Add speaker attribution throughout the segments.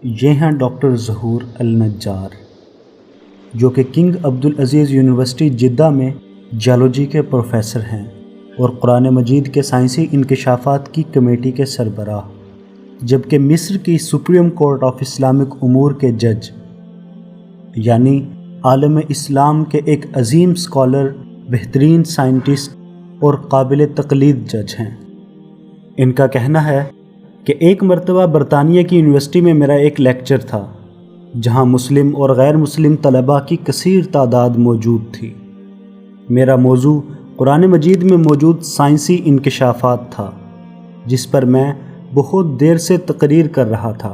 Speaker 1: یہ ہیں ڈاکٹر ظہور النجار، جو کہ کنگ عبدالعزیز یونیورسٹی جدہ میں جیولوجی کے پروفیسر ہیں اور قرآن مجید کے سائنسی انکشافات کی کمیٹی کے سربراہ، جبکہ مصر کی سپریم کورٹ آف اسلامک امور کے جج، یعنی عالم اسلام کے ایک عظیم اسکالر، بہترین سائنٹسٹ اور قابل تقلید جج ہیں۔ ان کا کہنا ہے کہ ایک مرتبہ برطانیہ کی یونیورسٹی میں میرا ایک لیکچر تھا، جہاں مسلم اور غیر مسلم طلباء کی کثیر تعداد موجود تھی۔ میرا موضوع قرآن مجید میں موجود سائنسی انکشافات تھا، جس پر میں بہت دیر سے تقریر کر رہا تھا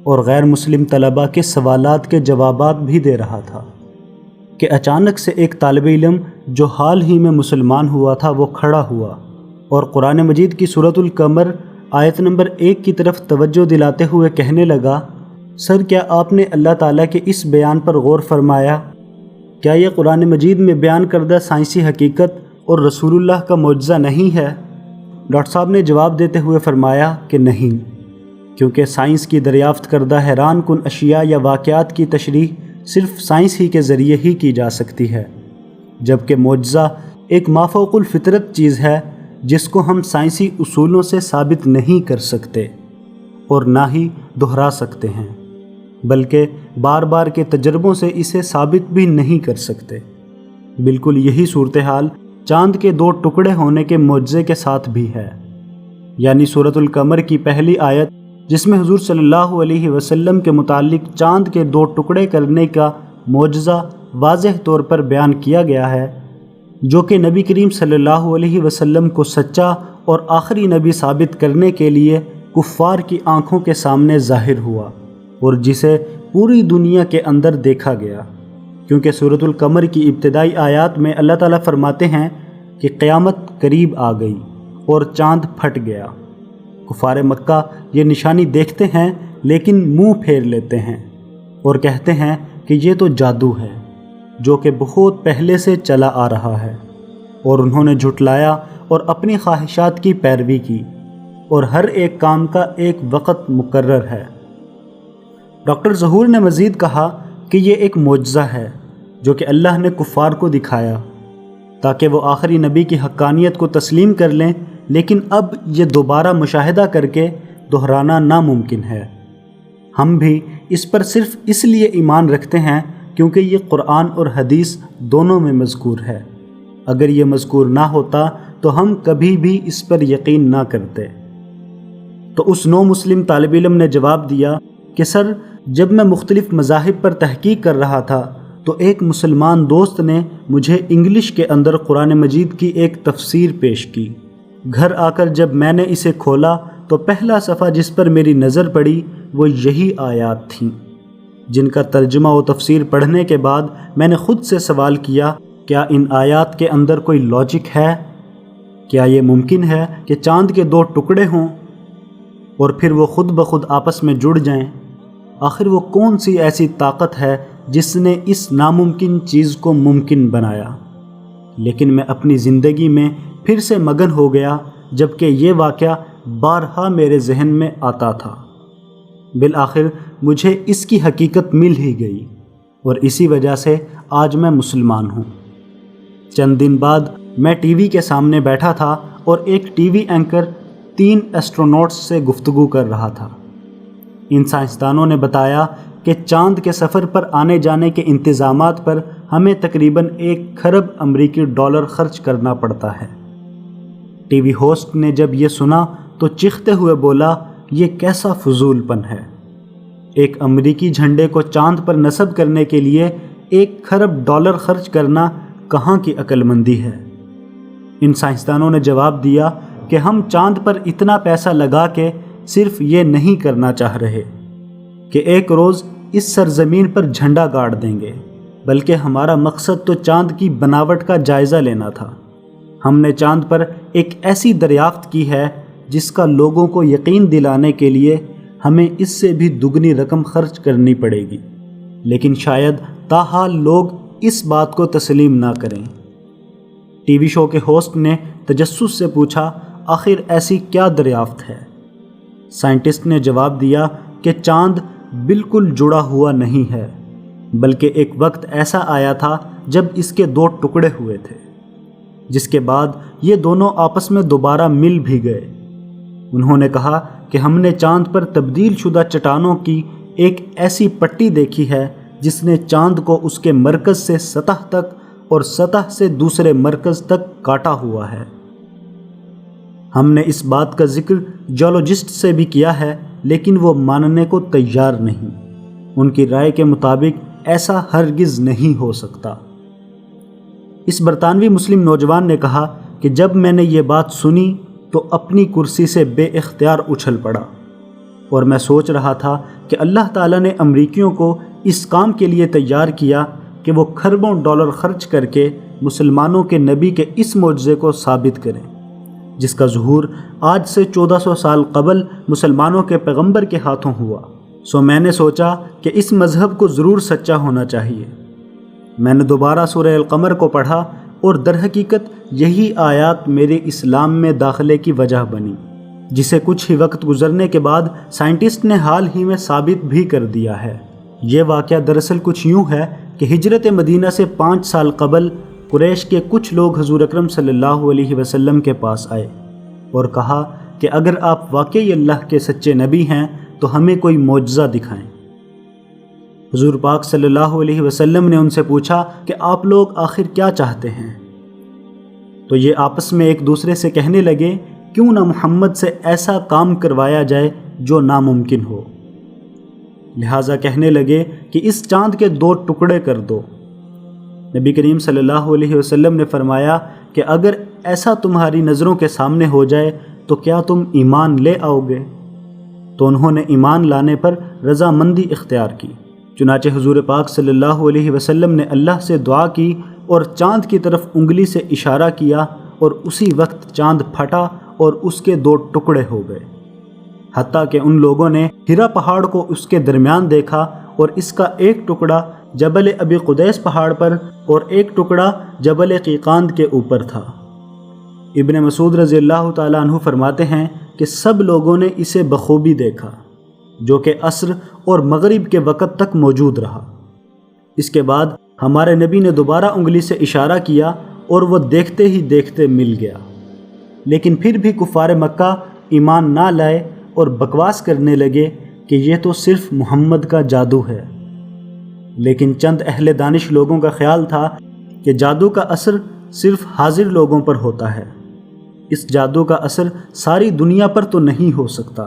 Speaker 1: اور غیر مسلم طلباء کے سوالات کے جوابات بھی دے رہا تھا کہ اچانک سے ایک طالب علم جو حال ہی میں مسلمان ہوا تھا وہ کھڑا ہوا اور قرآن مجید کی سورۃ القمر آیت نمبر 1 کی طرف توجہ دلاتے ہوئے کہنے لگا، سر کیا آپ نے اللہ تعالیٰ کے اس بیان پر غور فرمایا؟ کیا یہ قرآن مجید میں بیان کردہ سائنسی حقیقت اور رسول اللہ کا معجزہ نہیں ہے؟ ڈاکٹر صاحب نے جواب دیتے ہوئے فرمایا کہ نہیں، کیونکہ سائنس کی دریافت کردہ حیران کن اشیاء یا واقعات کی تشریح صرف سائنس ہی کے ذریعے ہی کی جا سکتی ہے، جبکہ معجزہ ایک مافوق الفطرت چیز ہے جس کو ہم سائنسی اصولوں سے ثابت نہیں کر سکتے اور نہ ہی دہرا سکتے ہیں، بلکہ بار بار کے تجربوں سے اسے ثابت بھی نہیں کر سکتے۔ بالکل یہی صورتحال چاند کے 2 ٹکڑے ہونے کے معجزے کے ساتھ بھی ہے، یعنی سورۃ القمر کی پہلی آیت جس میں حضور صلی اللہ علیہ وسلم کے متعلق چاند کے 2 ٹکڑے کرنے کا معجزہ واضح طور پر بیان کیا گیا ہے، جو کہ نبی کریم صلی اللہ علیہ وسلم کو سچا اور آخری نبی ثابت کرنے کے لیے کفار کی آنکھوں کے سامنے ظاہر ہوا اور جسے پوری دنیا کے اندر دیکھا گیا، کیونکہ سورۃ القمر کی ابتدائی آیات میں اللہ تعالیٰ فرماتے ہیں کہ قیامت قریب آ گئی اور چاند پھٹ گیا۔ کفار مکہ یہ نشانی دیکھتے ہیں لیکن منہ پھیر لیتے ہیں اور کہتے ہیں کہ یہ تو جادو ہے جو کہ بہت پہلے سے چلا آ رہا ہے، اور انہوں نے جھٹلایا اور اپنی خواہشات کی پیروی کی، اور ہر ایک کام کا ایک وقت مقرر ہے۔ ڈاکٹر ظہور نے مزید کہا کہ یہ ایک معجزہ ہے جو کہ اللہ نے کفار کو دکھایا تاکہ وہ آخری نبی کی حقانیت کو تسلیم کر لیں، لیکن اب یہ دوبارہ مشاہدہ کر کے دہرانا ناممکن ہے۔ ہم بھی اس پر صرف اس لیے ایمان رکھتے ہیں کیونکہ یہ قرآن اور حدیث دونوں میں مذکور ہے۔ اگر یہ مذکور نہ ہوتا تو ہم کبھی بھی اس پر یقین نہ کرتے۔ تو اس نو مسلم طالب علم نے جواب دیا کہ سر، جب میں مختلف مذاہب پر تحقیق کر رہا تھا تو ایک مسلمان دوست نے مجھے انگلش کے اندر قرآن مجید کی ایک تفسیر پیش کی۔ گھر آ کر جب میں نے اسے کھولا تو پہلا صفحہ جس پر میری نظر پڑی وہ یہی آیات تھیں، جن کا ترجمہ و تفسیر پڑھنے کے بعد میں نے خود سے سوال کیا، کیا ان آیات کے اندر کوئی لاجک ہے؟ کیا یہ ممکن ہے کہ چاند کے 2 ٹکڑے ہوں اور پھر وہ خود بخود آپس میں جڑ جائیں؟ آخر وہ کون سی ایسی طاقت ہے جس نے اس ناممکن چیز کو ممکن بنایا؟ لیکن میں اپنی زندگی میں پھر سے مگن ہو گیا، جبکہ یہ واقعہ بارہا میرے ذہن میں آتا تھا۔ بالآخر مجھے اس کی حقیقت مل ہی گئی اور اسی وجہ سے آج میں مسلمان ہوں۔ چند دن بعد میں ٹی وی کے سامنے بیٹھا تھا اور ایک ٹی وی اینکر 3 ایسٹروناٹس سے گفتگو کر رہا تھا۔ ان سائنسدانوں نے بتایا کہ چاند کے سفر پر آنے جانے کے انتظامات پر ہمیں تقریباً 1 کھرب امریکی ڈالر خرچ کرنا پڑتا ہے۔ ٹی وی ہوسٹ نے جب یہ سنا تو چیختے ہوئے بولا، یہ کیسا فضول پن ہے؟ ایک امریکی جھنڈے کو چاند پر نصب کرنے کے لیے 1 کھرب ڈالر خرچ کرنا کہاں کی عقل مندی ہے؟ ان سائنسدانوں نے جواب دیا کہ ہم چاند پر اتنا پیسہ لگا کے صرف یہ نہیں کرنا چاہ رہے کہ ایک روز اس سرزمین پر جھنڈا گاڑ دیں گے، بلکہ ہمارا مقصد تو چاند کی بناوٹ کا جائزہ لینا تھا۔ ہم نے چاند پر ایک ایسی دریافت کی ہے جس کا لوگوں کو یقین دلانے کے لیے ہمیں اس سے بھی دگنی رقم خرچ کرنی پڑے گی، لیکن شاید تاحال لوگ اس بات کو تسلیم نہ کریں۔ ٹی وی شو کے ہوسٹ نے تجسس سے پوچھا، آخر ایسی کیا دریافت ہے؟ سائنٹسٹ نے جواب دیا کہ چاند بالکل جڑا ہوا نہیں ہے، بلکہ ایک وقت ایسا آیا تھا جب اس کے 2 ٹکڑے ہوئے تھے، جس کے بعد یہ دونوں آپس میں دوبارہ مل بھی گئے۔ انہوں نے کہا کہ ہم نے چاند پر تبدیل شدہ چٹانوں کی ایک ایسی پٹی دیکھی ہے جس نے چاند کو اس کے مرکز سے سطح تک اور سطح سے دوسرے مرکز تک کاٹا ہوا ہے۔ ہم نے اس بات کا ذکر جیولوجسٹ سے بھی کیا ہے، لیکن وہ ماننے کو تیار نہیں۔ ان کی رائے کے مطابق ایسا ہرگز نہیں ہو سکتا۔ اس برطانوی مسلم نوجوان نے کہا کہ جب میں نے یہ بات سنی تو اپنی کرسی سے بے اختیار اچھل پڑا، اور میں سوچ رہا تھا کہ اللہ تعالیٰ نے امریکیوں کو اس کام کے لیے تیار کیا کہ وہ کھربوں ڈالر خرچ کر کے مسلمانوں کے نبی کے اس معجزے کو ثابت کریں، جس کا ظہور آج سے 1400 سال قبل مسلمانوں کے پیغمبر کے ہاتھوں ہوا۔ سو میں نے سوچا کہ اس مذہب کو ضرور سچا ہونا چاہیے۔ میں نے دوبارہ سورہ القمر کو پڑھا اور در حقیقت یہی آیات میرے اسلام میں داخلے کی وجہ بنی، جسے کچھ ہی وقت گزرنے کے بعد سائنٹسٹ نے حال ہی میں ثابت بھی کر دیا ہے۔ یہ واقعہ دراصل کچھ یوں ہے کہ ہجرت مدینہ سے 5 سال قبل قریش کے کچھ لوگ حضور اکرم صلی اللہ علیہ وسلم کے پاس آئے اور کہا کہ اگر آپ واقعی اللہ کے سچے نبی ہیں تو ہمیں کوئی معجزہ دکھائیں۔ حضور پاک صلی اللہ علیہ وسلم نے ان سے پوچھا کہ آپ لوگ آخر کیا چاہتے ہیں؟ تو یہ آپس میں ایک دوسرے سے کہنے لگے، کیوں نہ محمد سے ایسا کام کروایا جائے جو ناممکن ہو۔ لہٰذا کہنے لگے کہ اس چاند کے 2 ٹکڑے کر دو۔ نبی کریم صلی اللہ علیہ وسلم نے فرمایا کہ اگر ایسا تمہاری نظروں کے سامنے ہو جائے تو کیا تم ایمان لے آؤ گے؟ تو انہوں نے ایمان لانے پر رضامندی اختیار کی۔ چنانچہ حضور پاک صلی اللہ علیہ وسلم نے اللہ سے دعا کی اور چاند کی طرف انگلی سے اشارہ کیا، اور اسی وقت چاند پھٹا اور اس کے 2 ٹکڑے ہو گئے، حتیٰ کہ ان لوگوں نے ہرا پہاڑ کو اس کے درمیان دیکھا، اور اس کا ایک ٹکڑا جبل ابی قدیس پہاڑ پر اور ایک ٹکڑا جبل قیقاند کے اوپر تھا۔ ابن مسعود رضی اللہ تعالیٰ عنہ فرماتے ہیں کہ سب لوگوں نے اسے بخوبی دیکھا، جو کہ عصر اور مغرب کے وقت تک موجود رہا۔ اس کے بعد ہمارے نبی نے دوبارہ انگلی سے اشارہ کیا اور وہ دیکھتے ہی دیکھتے مل گیا، لیکن پھر بھی کفار مکہ ایمان نہ لائے اور بکواس کرنے لگے کہ یہ تو صرف محمد کا جادو ہے۔ لیکن چند اہل دانش لوگوں کا خیال تھا کہ جادو کا اثر صرف حاضر لوگوں پر ہوتا ہے، اس جادو کا اثر ساری دنیا پر تو نہیں ہو سکتا،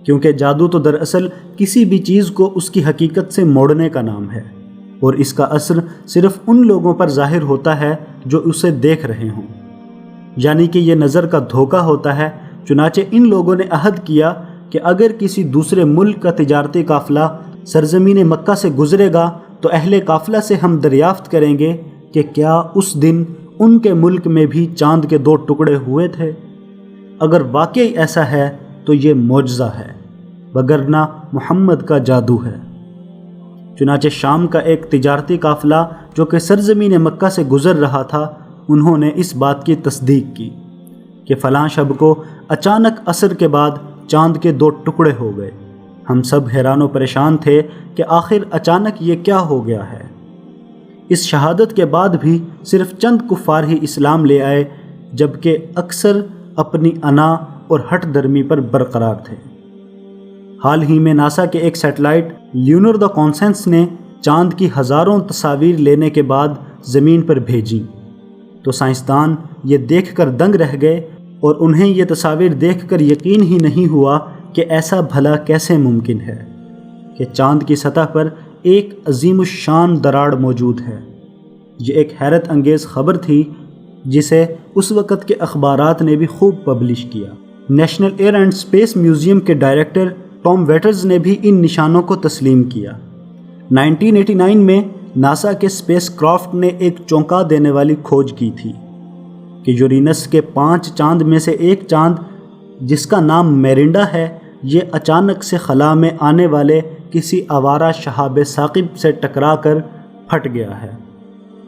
Speaker 1: کیونکہ جادو تو دراصل کسی بھی چیز کو اس کی حقیقت سے موڑنے کا نام ہے، اور اس کا اثر صرف ان لوگوں پر ظاہر ہوتا ہے جو اسے دیکھ رہے ہوں، یعنی کہ یہ نظر کا دھوکہ ہوتا ہے۔ چنانچہ ان لوگوں نے عہد کیا کہ اگر کسی دوسرے ملک کا تجارتی قافلہ سرزمین مکہ سے گزرے گا تو اہل قافلہ سے ہم دریافت کریں گے کہ کیا اس دن ان کے ملک میں بھی چاند کے 2 ٹکڑے ہوئے تھے۔ اگر واقعی ایسا ہے تو یہ معجزہ ہے، وگرنہ محمد کا جادو ہے۔ چنانچہ شام کا ایک تجارتی قافلہ جو کہ سرزمین مکہ سے گزر رہا تھا، انہوں نے اس بات کی تصدیق کی کہ فلاں شب کو اچانک عصر کے بعد چاند کے 2 ٹکڑے ہو گئے۔ ہم سب حیران و پریشان تھے کہ آخر اچانک یہ کیا ہو گیا ہے۔ اس شہادت کے بعد بھی صرف چند کفار ہی اسلام لے آئے، جبکہ اکثر اپنی انا اور ہٹ درمی پر برقرار تھے۔ حال ہی میں ناسا کے ایک سیٹلائٹ لیونر دا کانسنس نے چاند کی ہزاروں تصاویر لینے کے بعد زمین پر بھیجیں، تو سائنسدان یہ دیکھ کر دنگ رہ گئے، اور انہیں یہ تصاویر دیکھ کر یقین ہی نہیں ہوا کہ ایسا بھلا کیسے ممکن ہے کہ چاند کی سطح پر ایک عظیم الشان دراڑ موجود ہے۔ یہ ایک حیرت انگیز خبر تھی جسے اس وقت کے اخبارات نے بھی خوب پبلش کیا۔ National Air and Space Museum کے ڈائریکٹر ٹام ویٹرز نے بھی ان نشانوں کو تسلیم کیا۔ 1989 میں ناسا کے اسپیس کرافٹ نے ایک چونکا دینے والی کھوج کی تھی کہ یورینس کے 5 چاند میں سے ایک چاند، جس کا نام میرنڈا ہے، یہ اچانک سے خلا میں آنے والے کسی آوارہ شہاب ثاقب سے ٹکرا کر پھٹ گیا ہے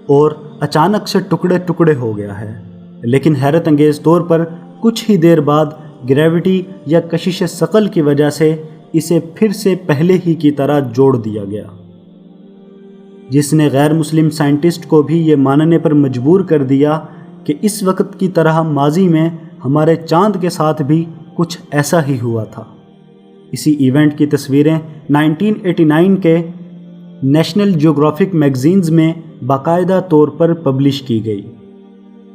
Speaker 1: اور اچانک سے ٹکڑے ٹکڑے ہو گیا ہے۔ لیکن حیرت انگیز طور پر کچھ ہی دیر بعد گریوٹی یا کشش ثقل کی وجہ سے اسے پھر سے پہلے ہی کی طرح جوڑ دیا گیا، جس نے غیر مسلم سائنٹسٹ کو بھی یہ ماننے پر مجبور کر دیا کہ اس وقت کی طرح ماضی میں ہمارے چاند کے ساتھ بھی کچھ ایسا ہی ہوا تھا۔ اسی ایونٹ کی تصویریں 1989 کے نیشنل جیوگرافک میگزینز میں باقاعدہ طور پر پبلش کی گئی،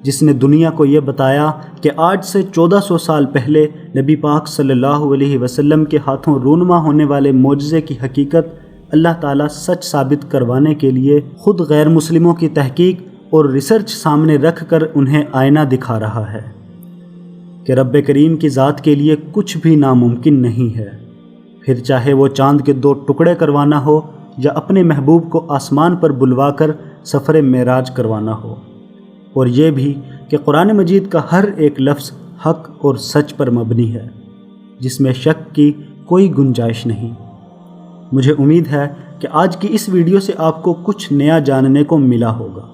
Speaker 1: جس نے دنیا کو یہ بتایا کہ آج سے 1400 سال پہلے نبی پاک صلی اللہ علیہ وسلم کے ہاتھوں رونما ہونے والے معجزے کی حقیقت اللہ تعالیٰ سچ ثابت کروانے کے لیے خود غیر مسلموں کی تحقیق اور ریسرچ سامنے رکھ کر انہیں آئینہ دکھا رہا ہے کہ رب کریم کی ذات کے لیے کچھ بھی ناممکن نہیں ہے، پھر چاہے وہ چاند کے 2 ٹکڑے کروانا ہو یا اپنے محبوب کو آسمان پر بلوا کر سفر معراج کروانا ہو، اور یہ بھی کہ قرآن مجید کا ہر ایک لفظ حق اور سچ پر مبنی ہے، جس میں شک کی کوئی گنجائش نہیں۔ مجھے امید ہے کہ آج کی اس ویڈیو سے آپ کو کچھ نیا جاننے کو ملا ہوگا،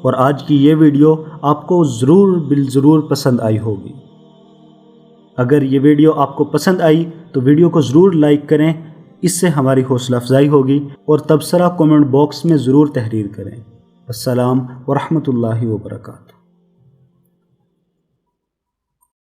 Speaker 1: اور آج کی یہ ویڈیو آپ کو ضرور پسند آئی ہوگی۔ اگر یہ ویڈیو آپ کو پسند آئی تو ویڈیو کو ضرور لائک کریں، اس سے ہماری حوصلہ افزائی ہوگی، اور تبصرہ کومنٹ باکس میں ضرور تحریر کریں۔ السلام ورحمۃ اللہ وبرکاتہ۔